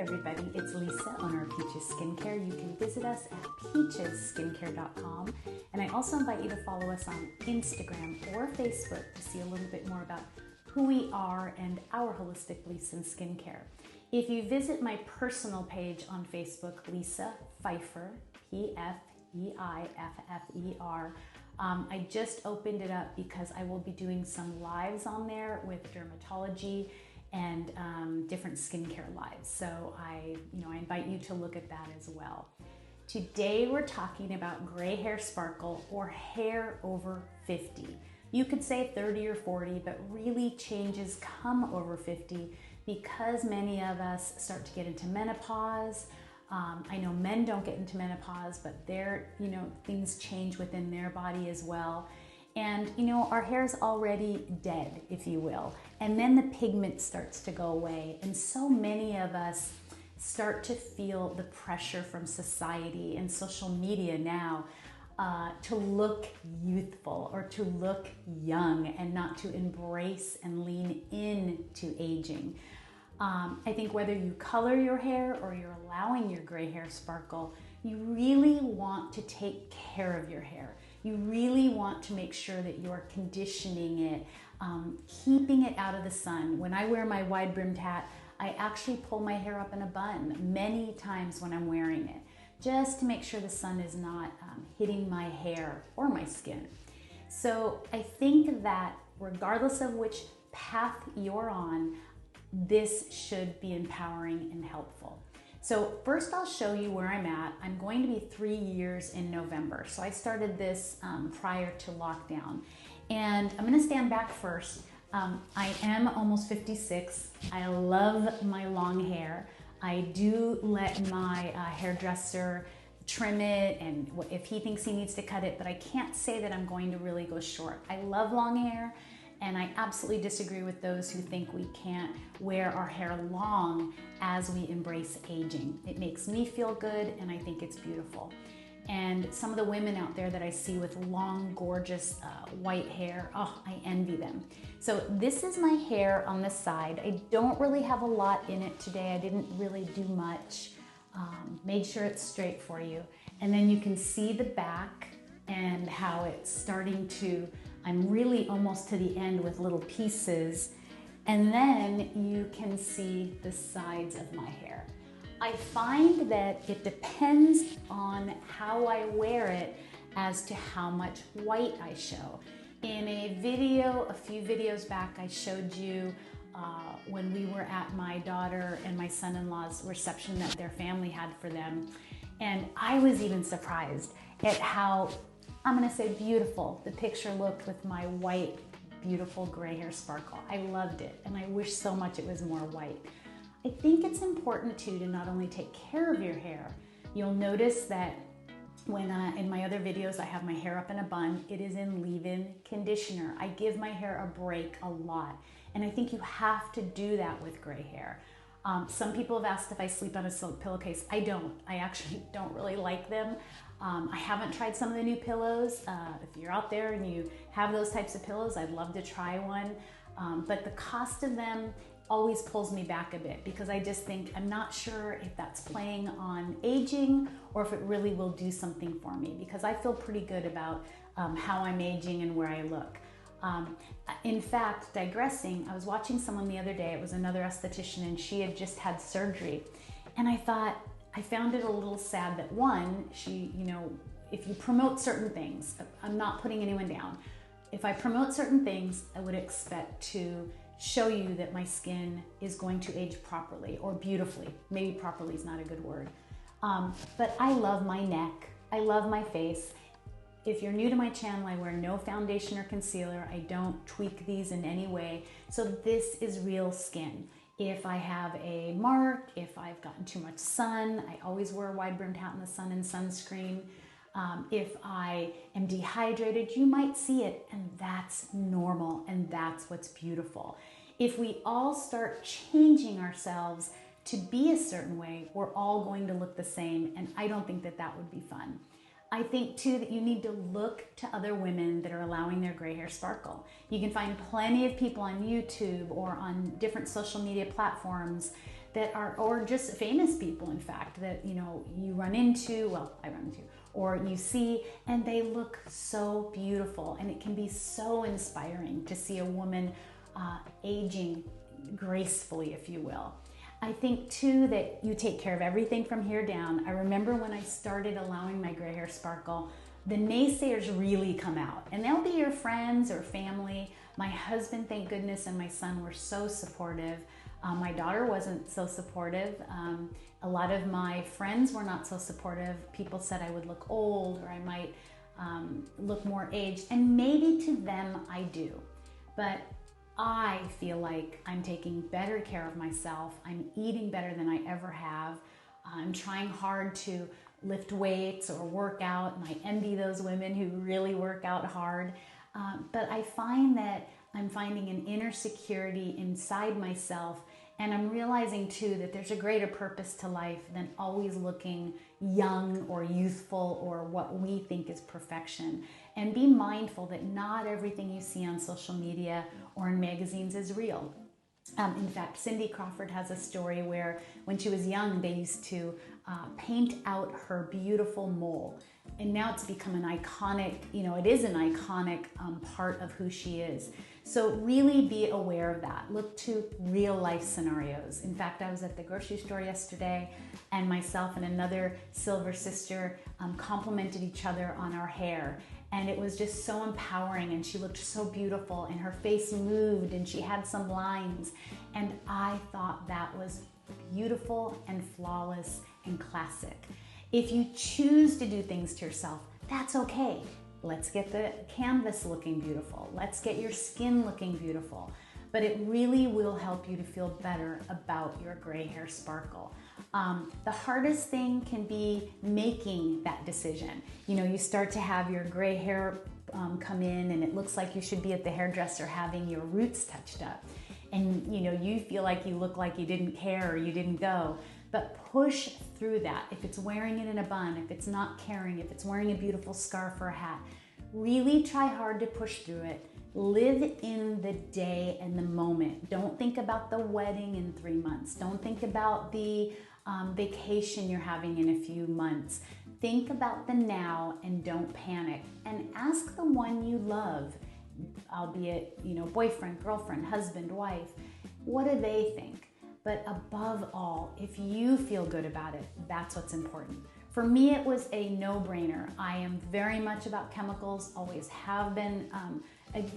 everybody, it's Lisa, owner of Peaches Skincare. You can visit us at peachesskincare.com, and I also invite you to follow us on Instagram or Facebook to see a little bit more about who we are and our holistic beliefs in skincare. If you visit my personal page on Facebook, Lisa Pfeiffer, P-F-E-I-F-F-E-R, I just opened it up because I will be doing some lives on there with dermatology and different skincare lives. So I invite you to look at that as well. Today we're talking about gray hair sparkle or hair over 50. You could say 30 or 40, but really changes come over 50 because many of us start to get into menopause. I know men don't get into menopause, but things change within their body as well. And our hair is already dead, if you will. And then the pigment starts to go away. And so many of us start to feel the pressure from society and social media now to look youthful or to look young and not to embrace and lean into aging. I think whether you color your hair or you're allowing your gray hair sparkle, you really want to take care of your hair. You really want to make sure that you're conditioning it, keeping it out of the sun. When I wear my wide-brimmed hat, I actually pull my hair up in a bun many times when I'm wearing it, just to make sure the sun is not hitting my hair or my skin. So I think that regardless of which path you're on, this should be empowering and helpful. So first I'll show you where I'm at. I'm going to be 3 years in November. So I started this prior to lockdown. And I'm gonna stand back first. I am almost 56. I love my long hair. I do let my hairdresser trim it, and if he thinks he needs to cut it, but I can't say that I'm going to really go short. I love long hair. And I absolutely disagree with those who think we can't wear our hair long as we embrace aging. It makes me feel good, and I think it's beautiful. And some of the women out there that I see with long, gorgeous white hair, oh, I envy them. So this is my hair on the side. I don't really have a lot in it today. I didn't really do much. Made sure it's straight for you. And then you can see the back and how it's starting to, I'm really almost to the end with little pieces. And then you can see the sides of my hair. I find that it depends on how I wear it as to how much white I show. In a video, a few videos back, I showed you when we were at my daughter and my son-in-law's reception that their family had for them. And I was even surprised at how, I'm gonna say beautiful, the picture looked with my white, beautiful gray hair sparkle. I loved it, and I wish so much it was more white. I think it's important too to not only take care of your hair. You'll notice that when in my other videos I have my hair up in a bun, it is in leave-in conditioner. I give my hair a break a lot, and I think you have to do that with gray hair. Some people have asked if I sleep on a silk pillowcase. I don't. I actually don't really like them. I haven't tried some of the new pillows. If you're out there and you have those types of pillows, I'd love to try one. But the cost of them always pulls me back a bit because I just think, I'm not sure if that's playing on aging or if it really will do something for me, because I feel pretty good about how I'm aging and where I look. In fact, digressing, I was watching someone the other day, it was another esthetician, and she had just had surgery. And I found it a little sad that one, she, if you promote certain things, I'm not putting anyone down. If I promote certain things, I would expect to show you that my skin is going to age properly or beautifully. Maybe properly is not a good word. But I love my neck. I love my face. If you're new to my channel, I wear no foundation or concealer. I don't tweak these in any way. So this is real skin. If I have a mark, if I've gotten too much sun, I always wear a wide-brimmed hat in the sun and sunscreen. If I am dehydrated, you might see it, and that's normal, and that's what's beautiful. If we all start changing ourselves to be a certain way, we're all going to look the same, and I don't think that that would be fun. I think too that you need to look to other women that are allowing their gray hair sparkle. You can find plenty of people on YouTube or on different social media platforms that are, or just famous people, in fact, that, you know, you run into, well, I run into, or you see, and they look so beautiful. And it can be so inspiring to see a woman aging gracefully, if you will. I think too that you take care of everything from here down. I remember when I started allowing my gray hair sparkle, the naysayers really come out, and they'll be your friends or family. My husband, thank goodness, and my son were so supportive. My daughter wasn't so supportive. A lot of my friends were not so supportive. People said I would look old, or I might look more aged, and maybe to them I do. But I feel like I'm taking better care of myself. I'm eating better than I ever have. I'm trying hard to lift weights or work out, and I envy those women who really work out hard. But I find that I'm finding an inner security inside myself, and I'm realizing too that there's a greater purpose to life than always looking young or youthful or what we think is perfection. And be mindful that not everything you see on social media or in magazines is real. In fact, Cindy Crawford has a story where when she was young, they used to paint out her beautiful mole. And now it's become an iconic, you know, it is an iconic part of who she is. So really be aware of that. Look to real life scenarios. In fact, I was at the grocery store yesterday, and myself and another Silver sister complimented each other on our hair. And it was just so empowering, and she looked so beautiful, and her face moved, and she had some lines. And I thought that was beautiful and flawless and classic. If you choose to do things to yourself, that's okay. Let's get the canvas looking beautiful. Let's get your skin looking beautiful. But it really will help you to feel better about your gray hair sparkle. The hardest thing can be making that decision. You know, you start to have your gray hair come in, and it looks like you should be at the hairdresser having your roots touched up. And you know, you feel like you look like you didn't care or you didn't go. But push through that. If it's wearing it in a bun, if it's not caring, if it's wearing a beautiful scarf or a hat, really try hard to push through it. Live in the day and the moment. Don't think about the wedding in 3 months. Don't think about the vacation you're having in a few months. Think about the now and don't panic. And ask the one you love, albeit, you know, boyfriend, girlfriend, husband, wife, what do they think? But above all, if you feel good about it, that's what's important. For me, it was a no-brainer. I am very much about chemicals, always have been,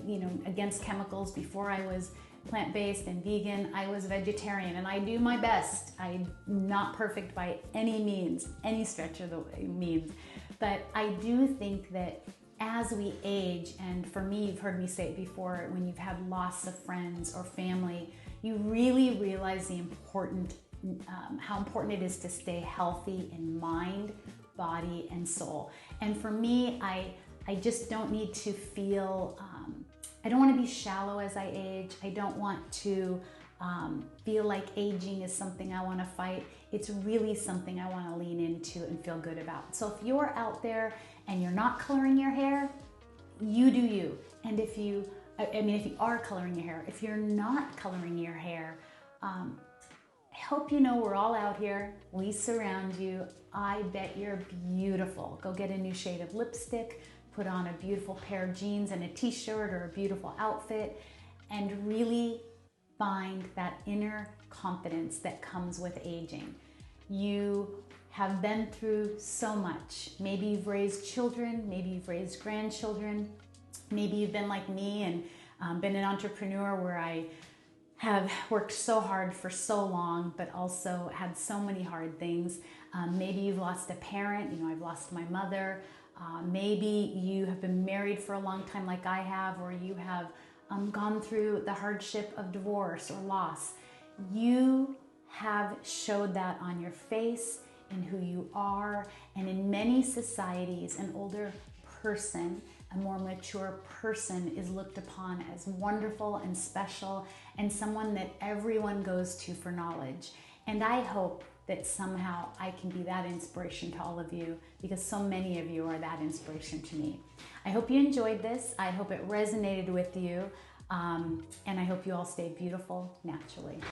you know, against chemicals. Before I was plant-based and vegan, I was vegetarian, and I do my best. I'm not perfect by any means, any stretch of the means. But I do think that as we age, and for me, you've heard me say it before, when you've had loss of friends or family, you really realize the how important it is to stay healthy in mind, body, and soul. And for me, I just don't need to feel, I don't want to be shallow as I age. I don't want to feel like aging is something I want to fight. It's really something I want to lean into and feel good about. So if you're out there and you're not coloring your hair, you do you. And if you are coloring your hair, if you're not coloring your hair, I hope you know we're all out here. We surround you. I bet you're beautiful. Go get a new shade of lipstick, put on a beautiful pair of jeans and a t-shirt or a beautiful outfit, and really find that inner confidence that comes with aging. You have been through so much. Maybe you've raised children, maybe you've raised grandchildren, maybe you've been like me and been an entrepreneur where I have worked so hard for so long, but also had so many hard things. Maybe you've lost a parent. You know, I've lost my mother. Maybe you have been married for a long time like I have, or you have gone through the hardship of divorce or loss. You have showed that on your face, in who you are, and in many societies, an older person, a more mature person, is looked upon as wonderful and special and someone that everyone goes to for knowledge. And I hope that somehow I can be that inspiration to all of you, because so many of you are that inspiration to me. I hope you enjoyed this. I hope it resonated with you. And I hope you all stay beautiful naturally.